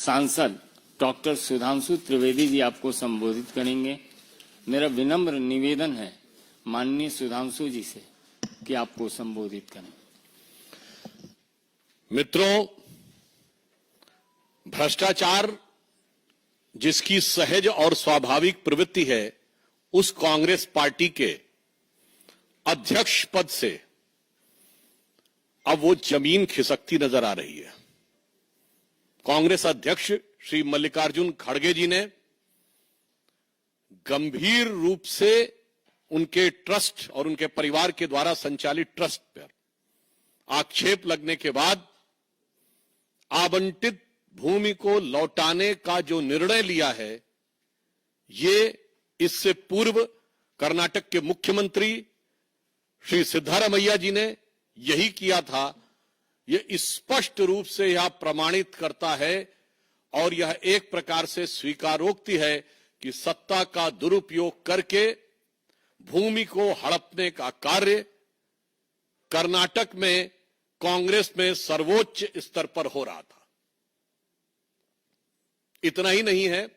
सांसद डॉक्टर सुधांशु त्रिवेदी जी आपको संबोधित करेंगे। मेरा विनम्र निवेदन है माननीय सुधांशु जी से कि आपको संबोधित करें। मित्रों, भ्रष्टाचार जिसकी सहज और स्वाभाविक प्रवृत्ति है, उस कांग्रेस पार्टी के अध्यक्ष पद से अब वो जमीन खिसकती नजर आ रही है। कांग्रेस अध्यक्ष श्री मल्लिकार्जुन खड़गे जी ने गंभीर रूप से उनके ट्रस्ट और उनके परिवार के द्वारा संचालित ट्रस्ट पर आक्षेप लगने के बाद आवंटित भूमि को लौटाने का जो निर्णय लिया है, ये इससे पूर्व कर्नाटक के मुख्यमंत्री श्री सिद्धारमैया जी ने यही किया था। यह स्पष्ट रूप से यह प्रमाणित करता है और यह एक प्रकार से स्वीकारोक्ति है कि सत्ता का दुरुपयोग करके भूमि को हड़पने का कार्य कर्नाटक में कांग्रेस में सर्वोच्च स्तर पर हो रहा था। इतना ही नहीं है,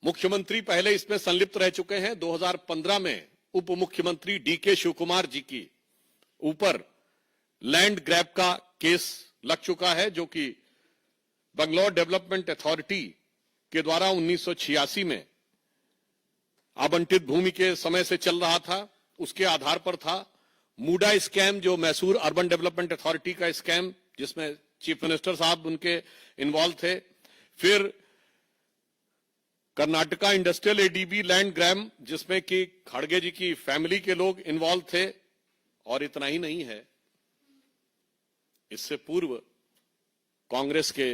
मुख्यमंत्री पहले इसमें संलिप्त रह चुके हैं। 2015 में उप मुख्यमंत्री डीके शिवकुमार जी की ऊपर लैंड ग्रैब का केस लग चुका है, जो कि बंगलौर डेवलपमेंट अथॉरिटी के द्वारा 1986 में आवंटित भूमि के समय से चल रहा था। उसके आधार पर था मूडा स्कैम, जो मैसूर अर्बन डेवलपमेंट अथॉरिटी का स्कैम, जिसमें चीफ मिनिस्टर साहब उनके इन्वॉल्व थे। फिर Karnataka industrial ADB land grab, जिसमें कि खड़गे जी की फैमिली के लोग इन्वॉल्व थे। और इतना ही नहीं है, इससे पूर्व कांग्रेस के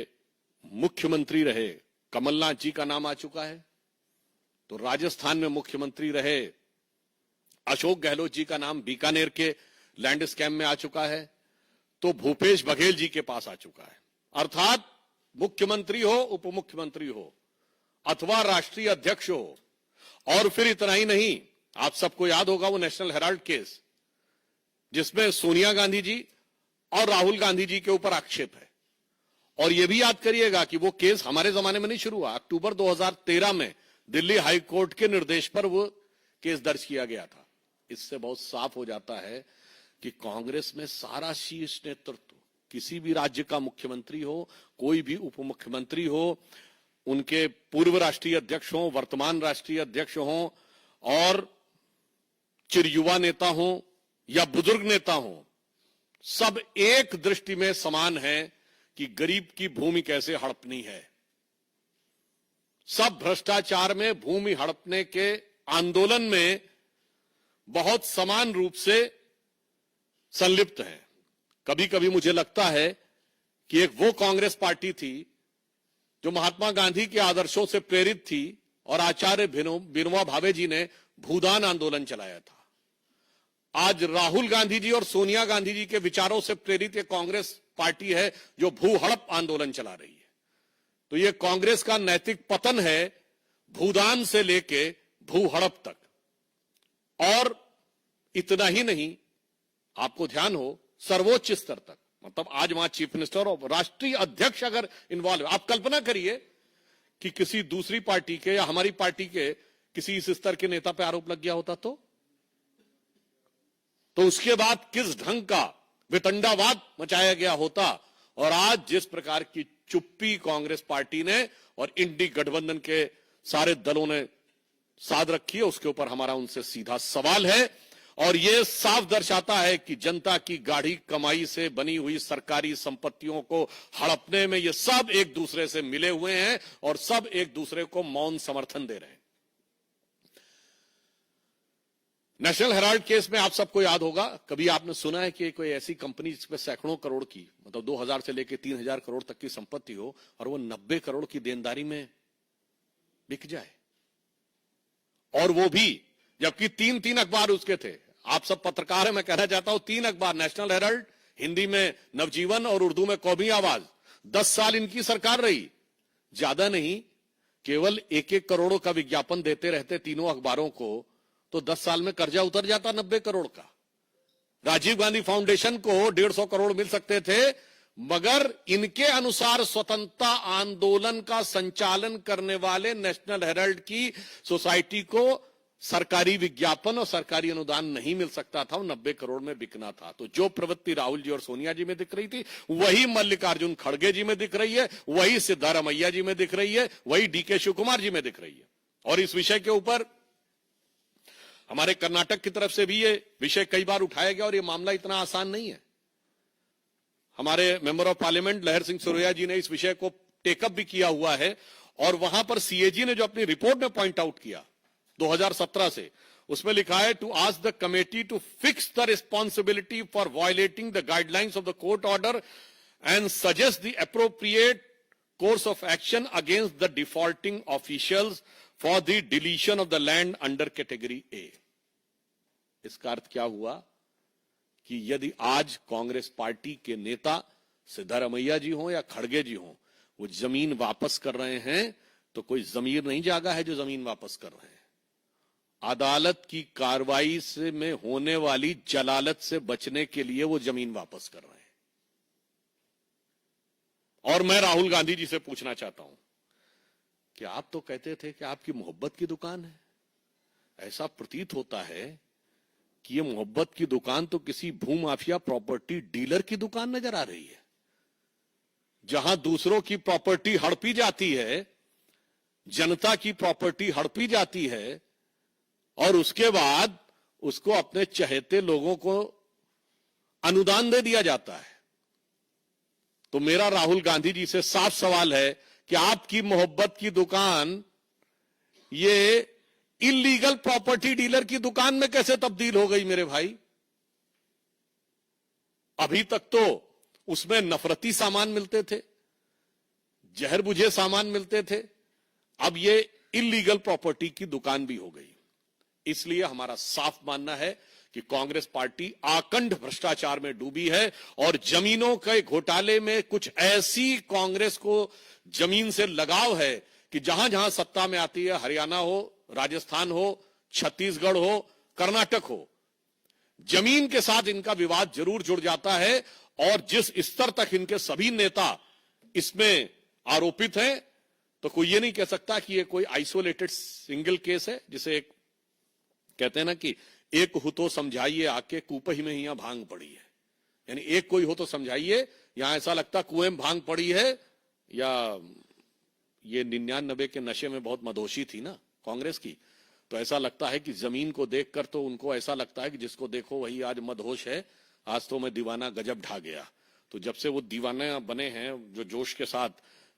मुख्यमंत्री रहे कमलनाथ जी का नाम आ चुका है। तो राजस्थान में मुख्यमंत्री रहे अशोक गहलोत जी का नाम बीकानेर के लैंड स्कैम में आ चुका है। तो भूपेश बघेल जी के पास आ चुका है। अर्थात मुख्यमंत्री हो, उप मुख्यमंत्री हो अथवा राष्ट्रीय अध्यक्ष हो। और फिर इतना ही नहीं, आप सबको याद होगा वो नेशनल हेराल्ड केस, जिसमें सोनिया गांधी जी और राहुल गांधी जी के ऊपर आक्षेप है। और यह भी याद करिएगा कि वो केस हमारे जमाने में नहीं शुरू हुआ। अक्टूबर 2013 में दिल्ली हाई कोर्ट के निर्देश पर वो केस दर्ज किया गया था। इससे बहुत साफ हो जाता है कि कांग्रेस में सारा शीर्ष नेतृत्व, किसी भी राज्य का मुख्यमंत्री हो, कोई भी उप मुख्यमंत्री हो, उनके पूर्व राष्ट्रीय अध्यक्ष हों, वर्तमान राष्ट्रीय अध्यक्ष हों, और चिरयुवा नेता हों या बुजुर्ग नेता हों, सब एक दृष्टि में समान है कि गरीब की भूमि कैसे हड़पनी है। सब भ्रष्टाचार में, भूमि हड़पने के आंदोलन में बहुत समान रूप से संलिप्त हैं। कभी कभी मुझे लगता है कि एक वो कांग्रेस पार्टी थी जो महात्मा गांधी के आदर्शों से प्रेरित थी और आचार्य विनोबा भावे जी ने भूदान आंदोलन चलाया था। आज राहुल गांधी जी और सोनिया गांधी जी के विचारों से प्रेरित एक कांग्रेस पार्टी है जो भू हड़प आंदोलन चला रही है। तो यह कांग्रेस का नैतिक पतन है, भूदान से लेके भू हड़प तक। और इतना ही नहीं, आपको ध्यान हो, सर्वोच्च स्तर तक, मतलब आज वहां चीफ मिनिस्टर और राष्ट्रीय अध्यक्ष अगर इन्वॉल्व है। आप कल्पना करिए कि किसी दूसरी पार्टी के या हमारी पार्टी के किसी इस स्तर के नेता पे आरोप लग गया होता तो उसके बाद किस ढंग का वितंडावाद मचाया गया होता। और आज जिस प्रकार की चुप्पी कांग्रेस पार्टी ने और इंडी गठबंधन के सारे दलों ने साध रखी है, उसके ऊपर हमारा उनसे सीधा सवाल है। और यह साफ दर्शाता है कि जनता की गाढ़ी कमाई से बनी हुई सरकारी संपत्तियों को हड़पने में ये सब एक दूसरे से मिले हुए हैं और सब एक दूसरे को मौन समर्थन दे रहे हैं। नेशनल हेराल्ड केस में आप सबको याद होगा, कभी आपने सुना है कि कोई ऐसी कंपनी जिसमें सैकड़ों करोड़ की, मतलब 2000 से लेकर 3000 करोड़ तक की संपत्ति हो और वो 90 करोड़ की देनदारी में बिक जाए? और वो भी जबकि 3 अखबार उसके थे। आप सब पत्रकार हैं, मैं कहना चाहता हूं 3 अखबार, नेशनल हेराल्ड, हिंदी में नवजीवन और उर्दू में कौमी आवाज। 10 साल इनकी सरकार रही, ज्यादा नहीं, केवल 1-1 करोड़ का विज्ञापन देते रहते तीनों अखबारों को, तो 10 साल में कर्जा उतर जाता 90 करोड़ का। राजीव गांधी फाउंडेशन को 150 करोड़ मिल सकते थे, मगर इनके अनुसार स्वतंत्रता आंदोलन का संचालन करने वाले नेशनल हेराल्ड की सोसाइटी को सरकारी विज्ञापन और सरकारी अनुदान नहीं मिल सकता था, वो 90 करोड़ में बिकना था। तो जो प्रवृत्ति राहुल जी और सोनिया जी में दिख रही थी, वही मल्लिकार्जुन खड़गे जी में दिख रही है, वही सिद्धारमैया जी में दिख रही है, वही डीके शिव कुमार जी में दिख रही है। और इस विषय के ऊपर हमारे कर्नाटक की तरफ से भी ये विषय कई बार उठाया गया और ये मामला इतना आसान नहीं है। हमारे मेंबर ऑफ पार्लियामेंट लहर सिंह सुरैया जी ने इस विषय को टेकअप भी किया हुआ है और वहां पर सीएजी ने जो अपनी रिपोर्ट में पॉइंट आउट किया 2017 से, उसमें लिखा है to ask the committee to fix the responsibility for violating the guidelines of the court order and suggest the appropriate course of action against the defaulting officials for the deletion of the land under category A. इसका अर्थ क्या हुआ कि यदि आज Congress party के नेता सिद्धारमैया जी हों या खड़गे जी हों, वो जमीन वापस कर रहे हैं तो कोई जमीर नहीं जागा है जो जमीन वापस कर रहे हैं। अदालत की कार्रवाई से में होने वाली जलालत से बचने के लिए वो जमीन वापस कर रहे हैं। और मैं राहुल गांधी जी से पूछना चाहता हूं कि आप तो कहते थे कि आपकी मोहब्बत की दुकान है, ऐसा प्रतीत होता है कि ये मोहब्बत की दुकान तो किसी भूमाफिया प्रॉपर्टी डीलर की दुकान नजर आ रही है, जहां दूसरों की प्रॉपर्टी हड़पी जाती है, जनता की प्रॉपर्टी हड़पी जाती है और उसके बाद उसको अपने चहेते लोगों को अनुदान दे दिया जाता है। तो मेरा राहुल गांधी जी से साफ सवाल है कि आपकी मोहब्बत की दुकान ये इलीगल प्रॉपर्टी डीलर की दुकान में कैसे तब्दील हो गई मेरे भाई? अभी तक तो उसमें नफरती सामान मिलते थे, जहर बुझे सामान मिलते थे, अब ये इलीगल प्रॉपर्टी की दुकान भी हो गई। इसलिए हमारा साफ मानना है कि कांग्रेस पार्टी आकंठ भ्रष्टाचार में डूबी है और जमीनों के घोटाले में कुछ ऐसी कांग्रेस को जमीन से लगाव है कि जहां जहां सत्ता में आती है, हरियाणा हो, राजस्थान हो, छत्तीसगढ़ हो, कर्नाटक हो, जमीन के साथ इनका विवाद जरूर जुड़ जाता है। और जिस स्तर तक इनके सभी नेता इसमें आरोपित हैं, तो कोई ये नहीं कह सकता कि ये कोई आइसोलेटेड सिंगल केस है, जिसे एक कहते हैं ना कि एक हो तो समझाइए आके कुपही में यहां भांग पड़ी है, यानी एक कोई हो तो समझाइए, यहां ऐसा लगता कुएं में भांग पड़ी है, या ये 99 के नशे में बहुत मदहोशी थी ना कांग्रेस की, तो ऐसा लगता है कि जमीन को देखकर तो उनको ऐसा लगता है कि जिसको देखो वही आज मदहोश है, आज तो मैं दीवाना गजब ढा गया। तो जब से वो दीवाने बने हैं जो जोश के साथ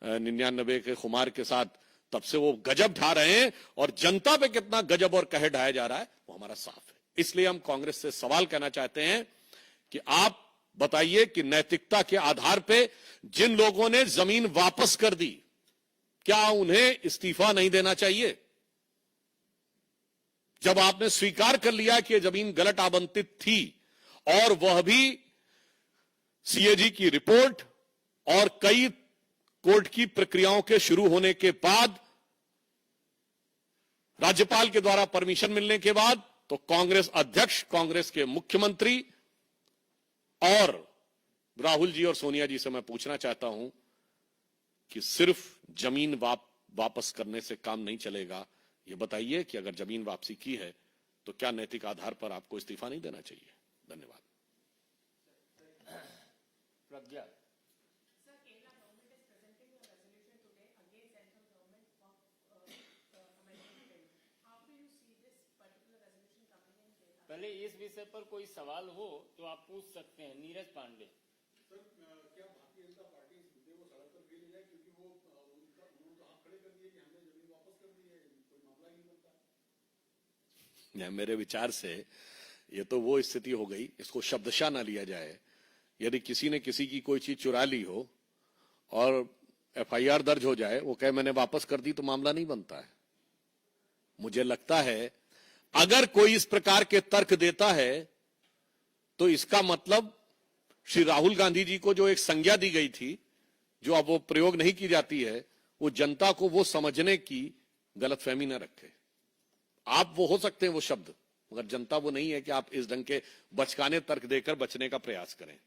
99 के खुमार के साथ, तब से वो गजब ढा रहे हैं और जनता पे कितना गजब और कहर ढाया जा रहा है वो हमारा साफ है। इसलिए हम कांग्रेस से सवाल कहना चाहते हैं कि आप बताइए कि नैतिकता के आधार पे जिन लोगों ने जमीन वापस कर दी, क्या उन्हें इस्तीफा नहीं देना चाहिए? जब आपने स्वीकार कर लिया कि यह जमीन गलत आवंटित थी और वह भी सीएजी की रिपोर्ट और कई कोर्ट की प्रक्रियाओं के शुरू होने के बाद, राज्यपाल के द्वारा परमिशन मिलने के बाद, तो कांग्रेस अध्यक्ष, कांग्रेस के मुख्यमंत्री और राहुल जी और सोनिया जी से मैं पूछना चाहता हूं कि सिर्फ जमीन वापस करने से काम नहीं चलेगा। ये बताइए कि अगर जमीन वापसी की है तो क्या नैतिक आधार पर आपको इस्तीफा नहीं देना चाहिए? धन्यवाद। प्रज्ञा, पहले इस विषय पर कोई सवाल हो तो आप पूछ सकते हैं। नीरज पांडे। सर, क्या भारतीय जनता पार्टी इस मुद्दे को सड़क पर भी ले जाए, क्योंकि वो उन्होंने तो हाथ खड़े कर दिए कि हमने जमीन वापस कर दी है, कोई मामला ही नहीं बनता। मेरे विचार से ये तो वो स्थिति हो गई, इसको शब्दशः ना लिया जाए। यदि किसी ने किसी की कोई चीज चुरा ली हो और एफआईआर दर्ज हो जाए, वो कहे मैंने वापस कर दी, तो मामला नहीं बनता है। मुझे लगता है अगर कोई इस प्रकार के तर्क देता है तो इसका मतलब श्री राहुल गांधी जी को जो एक संज्ञा दी गई थी, जो अब वो प्रयोग नहीं की जाती है, वो जनता को वो समझने की गलतफहमी न रखे। आप वो हो सकते हैं वो शब्द, मगर जनता वो नहीं है कि आप इस ढंग के बचकाने तर्क देकर बचने का प्रयास करें।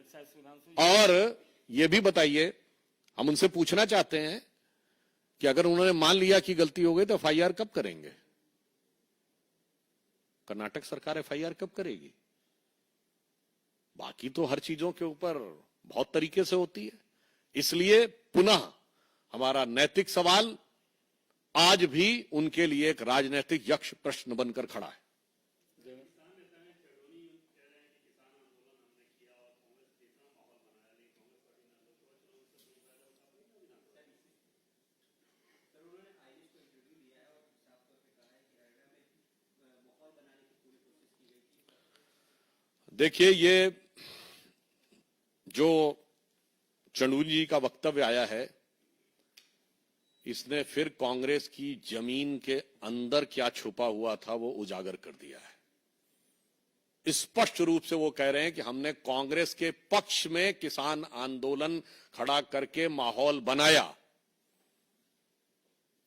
शायद सुधांशु जी और ये भी बताइए, हम उनसे पूछना चाहते हैं कि अगर उन्होंने मान लिया कि गलती हो गई तो एफआईआर कब करेंगे? कर्नाटक सरकार एफआईआर कब करेगी? बाकी तो हर चीजों के ऊपर बहुत तरीके से होती है। इसलिए पुनः हमारा नैतिक सवाल आज भी उनके लिए एक राजनीतिक यक्ष प्रश्न बनकर खड़ा है। देखिए, ये जो चंदूनी जी का वक्तव्य आया है, इसने फिर कांग्रेस की जमीन के अंदर क्या छुपा हुआ था वो उजागर कर दिया है। स्पष्ट रूप से वो कह रहे हैं कि हमने कांग्रेस के पक्ष में किसान आंदोलन खड़ा करके माहौल बनाया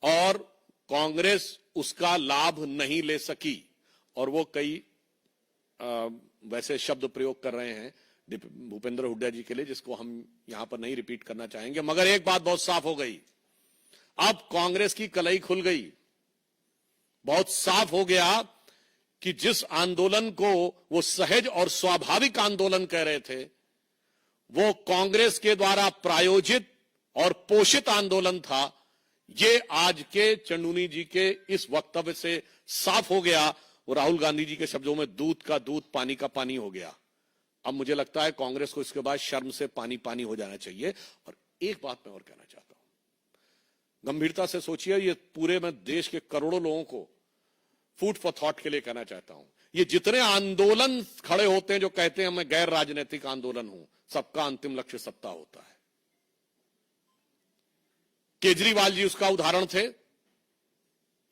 और कांग्रेस उसका लाभ नहीं ले सकी। और वो कई वैसे शब्द प्रयोग कर रहे हैं भूपेंद्र हुड्डा जी के लिए, जिसको हम यहां पर नहीं रिपीट करना चाहेंगे। मगर एक बात बहुत साफ हो गई, अब कांग्रेस की कलई खुल गई। बहुत साफ हो गया कि जिस आंदोलन को वो सहज और स्वाभाविक आंदोलन कह रहे थे, वो कांग्रेस के द्वारा प्रायोजित और पोषित आंदोलन था। ये आज के चंदूनी जी के इस वक्तव्य से साफ हो गया। वो राहुल गांधी जी के शब्दों में दूध का दूध, पानी का पानी हो गया। अब मुझे लगता है कांग्रेस को इसके बाद शर्म से पानी पानी हो जाना चाहिए। और एक बात मैं और कहना चाहता हूं, गंभीरता से सोचिए, ये पूरे मैं देश के करोड़ों लोगों को फूड फॉर थॉट के लिए कहना चाहता हूं, ये जितने आंदोलन खड़े होते हैं जो कहते हैं मैं गैर राजनीतिक आंदोलन हूं, सबका अंतिम लक्ष्य सत्ता होता है। केजरीवाल जी उसका उदाहरण थे,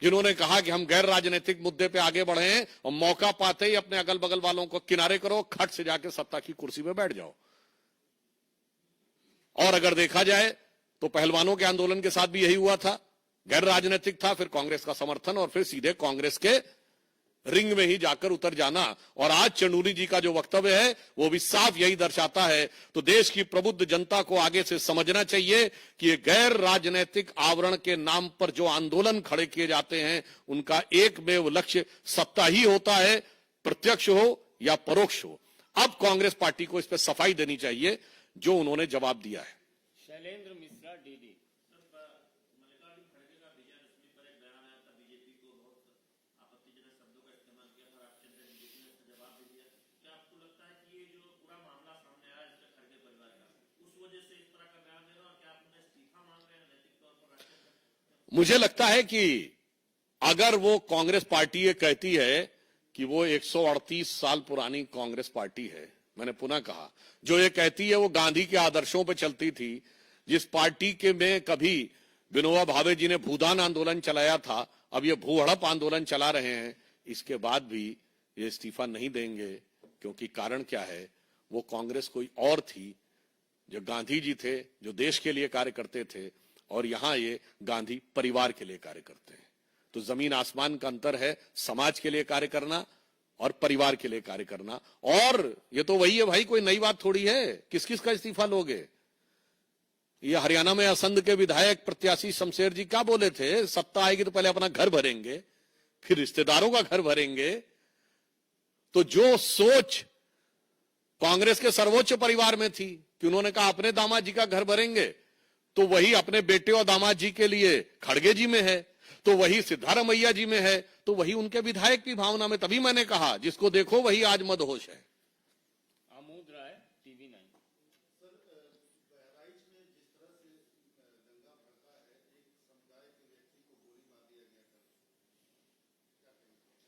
जिन्होंने कहा कि हम गैर राजनीतिक मुद्दे पे आगे बढ़े हैं और मौका पाते ही अपने अगल बगल वालों को किनारे करो, खट से जाके सत्ता की कुर्सी पे बैठ जाओ। और अगर देखा जाए तो पहलवानों के आंदोलन के साथ भी यही हुआ था, गैर राजनीतिक था, फिर कांग्रेस का समर्थन और फिर सीधे कांग्रेस के रिंग में ही जाकर उतर जाना। और आज चंदूनी जी का जो वक्तव्य है वो भी साफ यही दर्शाता है। तो देश की प्रबुद्ध जनता को आगे से समझना चाहिए कि ये गैर राजनीतिक आवरण के नाम पर जो आंदोलन खड़े किए जाते हैं, उनका एकमेव लक्ष्य सत्ता ही होता है, प्रत्यक्ष हो या परोक्ष हो। अब कांग्रेस पार्टी को इस पर सफाई देनी चाहिए जो उन्होंने जवाब दिया है। शैलेंद्र मिश्रा, डीडी। मुझे लगता है कि अगर वो कांग्रेस पार्टी ये कहती है कि वो 138 साल पुरानी कांग्रेस पार्टी है, मैंने पुनः कहा, जो ये कहती है वो गांधी के आदर्शों पर चलती थी, जिस पार्टी के में कभी विनोबा भावे जी ने भूदान आंदोलन चलाया था, अब ये भू हड़प आंदोलन चला रहे हैं, इसके बाद भी ये इस्तीफा नहीं देंगे। क्योंकि कारण क्या है, वो कांग्रेस कोई और थी, जो गांधी जी थे, जो देश के लिए कार्य करते थे, और यहां ये गांधी परिवार के लिए कार्य करते हैं। तो जमीन आसमान का अंतर है, समाज के लिए कार्य करना और परिवार के लिए कार्य करना। और ये तो वही है भाई, कोई नई बात थोड़ी है। किस किस का इस्तीफा लोगे? ये हरियाणा में असंध के विधायक प्रत्याशी शमशेर जी क्या बोले थे, सत्ता आएगी तो पहले अपना घर भरेंगे, फिर रिश्तेदारों का घर भरेंगे। तो जो सोच कांग्रेस के सर्वोच्च परिवार में थी कि उन्होंने कहा अपने दामाद जी का घर भरेंगे, तो वही अपने बेटे और दामाद जी के लिए खड़गे जी में है, तो वही सिद्धारमैया जी में है, तो वही उनके विधायक की भावना में। तभी मैंने कहा जिसको देखो वही आज मदहोश है। आमोद राय, टीवी 9।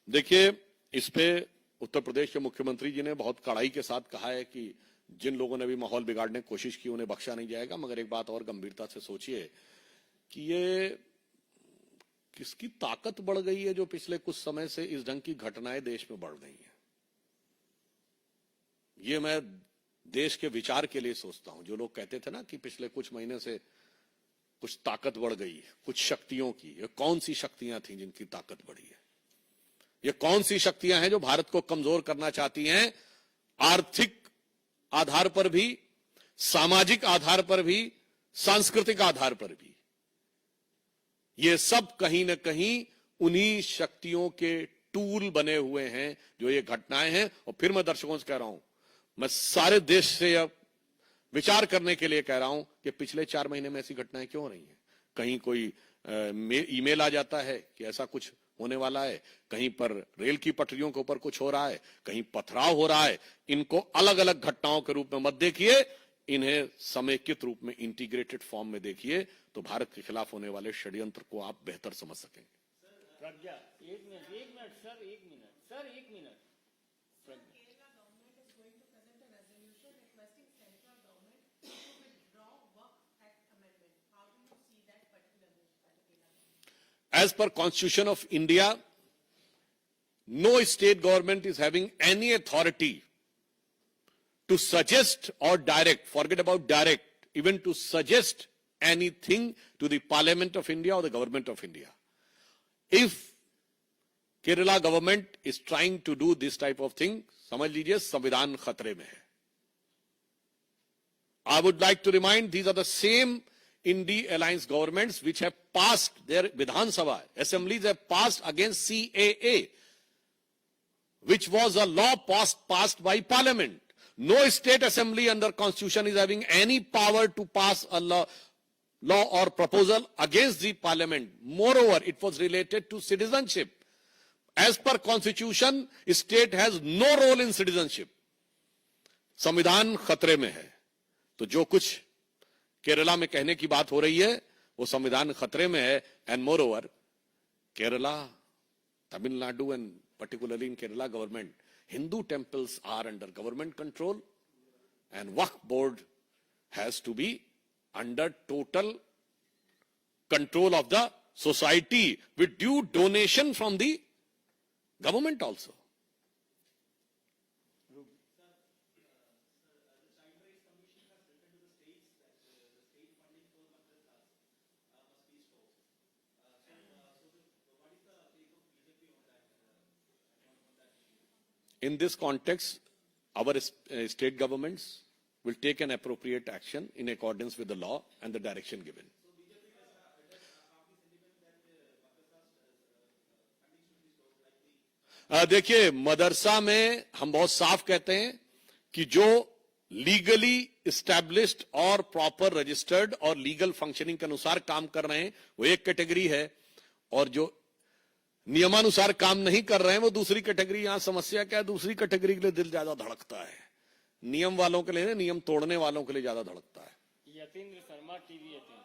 देखिए, इस पे उत्तर प्रदेश के मुख्यमंत्री जी ने बहुत कड़ाई के साथ कहा है कि जिन लोगों ने भी माहौल बिगाड़ने की कोशिश की उन्हें बख्शा नहीं जाएगा। मगर एक बात और गंभीरता से सोचिए कि ये किसकी ताकत बढ़ गई है जो पिछले कुछ समय से इस ढंग की घटनाएं देश में बढ़ रही हैं। ये मैं देश के विचार के लिए सोचता हूं। जो लोग कहते थे ना कि पिछले कुछ महीने से कुछ ताकत बढ़ गई, कुछ शक्तियों की, ये कौन सी शक्तियां थी जिनकी ताकत बढ़ी है? ये कौन सी शक्तियां हैं जो भारत को कमजोर करना चाहती हैं? आर्थिक आधार पर भी, सामाजिक आधार पर भी, सांस्कृतिक आधार पर भी, ये सब कहीं ना कहीं उन्हीं शक्तियों के टूल बने हुए हैं जो ये घटनाएं हैं। और फिर मैं दर्शकों से कह रहा हूं, मैं सारे देश से अब विचार करने के लिए कह रहा हूं कि पिछले 4 महीने में ऐसी घटनाएं क्यों हो रही हैं। कहीं कोई ईमेल आ जाता है कि ऐसा कुछ होने वाला है, कहीं पर रेल की पटरियों के ऊपर कुछ हो रहा है, कहीं पथराव हो रहा है। इनको अलग अलग घटनाओं के रूप में मत देखिए, इन्हें समेकित रूप में, इंटीग्रेटेड फॉर्म में देखिए, तो भारत के खिलाफ होने वाले षड्यंत्र को आप बेहतर समझ सकेंगे। प्रज्ञा, एक मिनट सर, एक minute. As per Constitution of India, no state government is having any authority to suggest or direct, forget about direct, even to suggest anything to the Parliament of India or the Government of India. If Kerala government is trying to do this type of thing, समझ लीजिए संविधान खतरे में है। I would like to remind, these are the same Indie alliance governments which have passed, their Vidhan Sabha assemblies have passed against CAA, which was a law passed by Parliament. No state assembly under Constitution is having any power to pass a law or proposal against the Parliament. Moreover, it was related to citizenship. As per Constitution, state has no role in citizenship. संविधान खतरे में है, तो जो कुछ केरला में कहने की बात हो रही है वो संविधान खतरे में है। And more over, Kerala, Tamil Nadu and particularly in Kerala government, Hindu temples are under government control and Waqf board has to be under total control of the society with due donation from the government also. In this context, our state governments will take an appropriate action in accordance with the law and the direction given. देखिए, मदरसा में हम बहुत साफ कहते हैं कि जो legally established और प्रॉपर रजिस्टर्ड और लीगल फंक्शनिंग के अनुसार काम कर रहे हैं वो एक कैटेगरी है, और जो नियमानुसार काम नहीं कर रहे हैं वो दूसरी कैटेगरी। यहां समस्या क्या है, दूसरी कैटेगरी के लिए दिल ज्यादा धड़कता है, नियम वालों के लिए, नियम तोड़ने वालों के लिए ज्यादा धड़कता है। यतीन्द्र शर्मा, टीवी 18।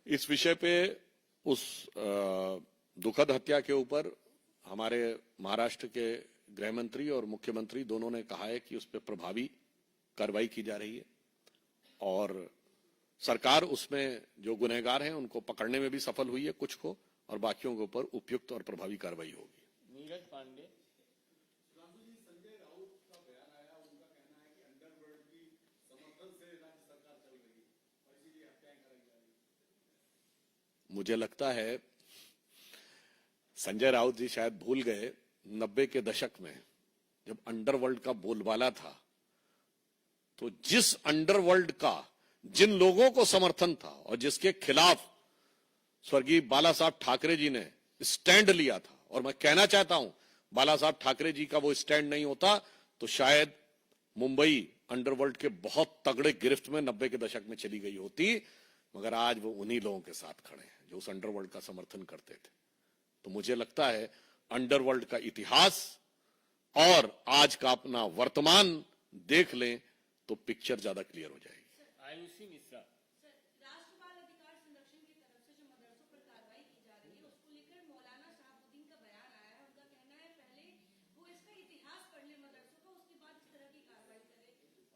इस विषय पे उस दुखद हत्या के ऊपर हमारे महाराष्ट्र के गृह मंत्री और मुख्यमंत्री दोनों ने कहा है कि उस पर प्रभावी कार्रवाई की जा रही है और सरकार उसमें जो गुनहगार हैं उनको पकड़ने में भी सफल हुई है, कुछ को, और बाकियों के ऊपर उपयुक्त और प्रभावी कार्रवाई होगी। नीरज पांडे। संजय राउत का बयान आया, उनका कहना है कि अंडरवर्ल्ड की समर्थन से राज्य सरकार चल रही है और इसीलिए हत्याएं कराई जा रही है। मुझे लगता है संजय राउत जी शायद भूल गए 90 के दशक में जब अंडरवर्ल्ड का बोलबाला था, तो जिस अंडरवर्ल्ड का जिन लोगों को समर्थन था और जिसके खिलाफ स्वर्गीय बाला साहब ठाकरे जी ने स्टैंड लिया था, और मैं कहना चाहता हूं बाला साहब ठाकरे जी का वो स्टैंड नहीं होता तो शायद मुंबई अंडरवर्ल्ड के बहुत तगड़े गिरफ्त में 90 के दशक में चली गई होती, मगर आज वो उन्हीं लोगों के साथ खड़े हैं जो उस अंडरवर्ल्ड का समर्थन करते थे। तो मुझे लगता है अंडरवर्ल्ड का इतिहास और आज का अपना वर्तमान देख लें तो पिक्चर ज्यादा क्लियर हो जाएगी। आयुषी मिश्रा। राष्ट्र बाल अधिकार संरक्षण की तरफ से जो मदरसों पर कार्रवाई की जा रही है उसको लेकर मौलाना शहाबुद्दीन का बयान आया है। उनका कहना है पहले वो इसका इतिहास पढ़ ले मदरसों का, उसके बाद इस तरह की कार्रवाई करे,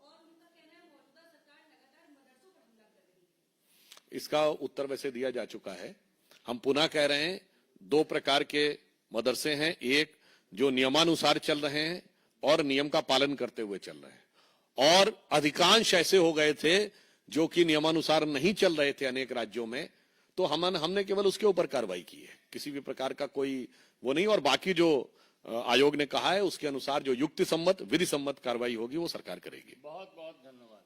और उनका कहना है मौजूदा सरकार लगातार मदरसों पर हमला कर रही है। इसका उत्तर वैसे दिया जा चुका है। हम पुनः कह रहे हैं, 2 प्रकार के मदरसे हैं, एक जो नियमानुसार चल रहे हैं और नियम का पालन करते हुए चल रहे हैं, और अधिकांश ऐसे हो गए थे जो कि नियमानुसार नहीं चल रहे थे अनेक राज्यों में, तो हमने केवल उसके ऊपर कार्रवाई की है, किसी भी प्रकार का कोई वो नहीं। और बाकी जो आयोग ने कहा है उसके अनुसार जो युक्ति सम्मत विधि सम्मत कार्रवाई होगी वो सरकार करेगी। बहुत बहुत धन्यवाद।